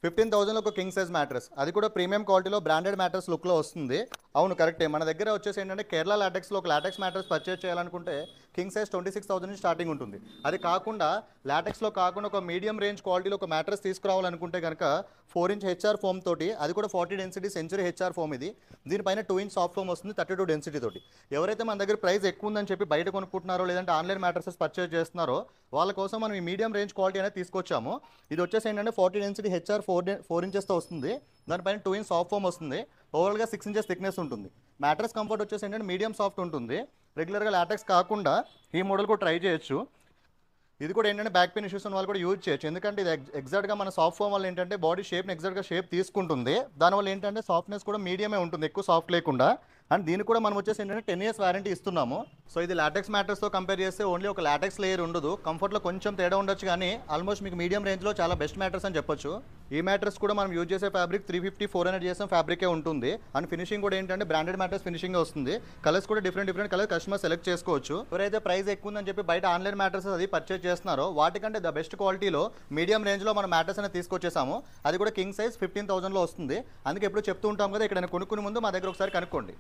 15,000లో ఒక king size mattress, అది కూడా ప్రీమియం క్వాలిటీలో బ్రాండెడ్ మ్యాట్రెస్ లుక్లో వస్తుంది. అవును కరెక్టే, మన దగ్గర వచ్చేసి ఏంటంటే కేరళ లాటెక్స్లో ఒక లాటెక్స్ మ్యాట్రెస్ పర్చేస్ చేయాలనుకుంటే కింగ్ సైజ్ 26,000 నుంచి స్టార్టింగ్ ఉంటుంది. అది కాకుండా లాటెక్స్లో కాకుండా ఒక మీడియం రేంజ్ క్వాలిటీలో ఒక మ్యాట్రెస్ తీసుకురావాలనుకుంటే కనుక 4" హెచ్ఆర్ ఫోమ్ తోటి, అది కూడా 40 డెన్సిటీ సెంచురీ హెచ్ఆర్ ఫోమ్ ఇది. దీనిపైన 2" సాఫ్ట్ ఫోమ్ వస్తుంది 32 డెన్సిటీ తోటి. ఎవరైతే మన దగ్గర ప్రైస్ ఎక్కువ ఉందని చెప్పి బయట కొనుక్కుంటున్నారో లేదంటే ఆన్లైన్ మ్యాట్రెసెస్ పర్చేస్ చేస్తున్నారో వాళ్ళ కోసం మనం ఈ మీడియం రేంజ్ క్వాలిటీ అనేది తీసుకొచ్చాము. ఇది వచ్చేసి ఏంటంటే 40 డెన్సిటీ హెచ్ఆర్ 4 ఇంచెస్తో వస్తుంది. దానిపైన 2" సాఫ్ట్ ఫోమ్ వస్తుంది. ఓవరాల్గా 6 ఇంచెస్ థిక్నెస్ ఉంటుంది. మ్యాట్రెస్ కంఫర్ట్ వచ్చేసి ఏంటంటే మీడియం సాఫ్ట్ ఉంటుంది. రెగ్యులర్గా లాటెక్స్ కాకుండా ఈ మోడల్ కూడా ట్రై చేయొచ్చు. ఇది కూడా ఏంటంటే బ్యాక్ పెయిన్ ఇష్యూస్ ఉన్న వాళ్ళు కూడా యూజ్ చేయొచ్చు. ఎందుకంటే ఇది ఎగ్జాక్ట్గా మన సాఫ్ట్ ఫోమ్ వల్ల ఏంటంటే బాడీ షేప్ని ఎగ్జాక్ట్గా షేప్ తీసుకుంటుంది. దానివల్ల ఏంటంటే సాఫ్ట్నెస్ కూడా మీడియమే ఉంటుంది, ఎక్కువ సాఫ్ట్ లేకుండా. అండ్ దీనికి కూడా మనం వచ్చేసి ఏంటంటే 10 ఇయర్స్ వారంటీ ఇస్తున్నాము. సో ఇది లాటెక్స్ మ్యాట్రెస్తో కంపేర్ చేస్తే ఓన్లీ ఒక లాటెక్స్ లేయర్ ఉండదు, కంఫర్ట్లో కొంచెం తేడా ఉండొచ్చు, కానీ ఆల్మోస్ట్ మీకు మీడియం రేంజ్లో చాలా బెస్ట్ మ్యాట్రెస్ అని చెప్పొచ్చు. ఈ మ్యాట్రెస్ కూడా మనం యూజ్ చేసే ఫ్యాబ్రిక్ 350-400 చేసిన ఫ్యాబ్రికే ఉంటుంది. అండ్ ఫినిషింగ్ కూడా ఏంటంటే బ్రాండెడ్ మ్యాట్రెస్ ఫినిషింగ్ వస్తుంది. కలర్స్ కూడా డిఫరెంట్ కలర్ కస్టమర్ సెలెక్ట్ చేసుకోవచ్చు. ఎవరైతే ప్రైస్ ఎక్కువ ఉందని చెప్పి బయట ఆన్లైన్ మ్యాట్రెస్ అది పర్చేస్ చేస్తున్నారో వాటికంటే ద బెస్ట్ క్వాలిటీలో మీడియం రేంజ్లో మనం మ్యాట్రెస్ అనేది తీసుకొచ్చేసాము. అది కూడా కింగ్ సైజ్ 15,000లో వస్తుంది. అందుకే ఎప్పుడు చెప్తూ ఉంటాం కదా, ఇక్కడ కొనుక్కునే ముందు మా దగ్గర ఒకసారి కనుక్కోండి.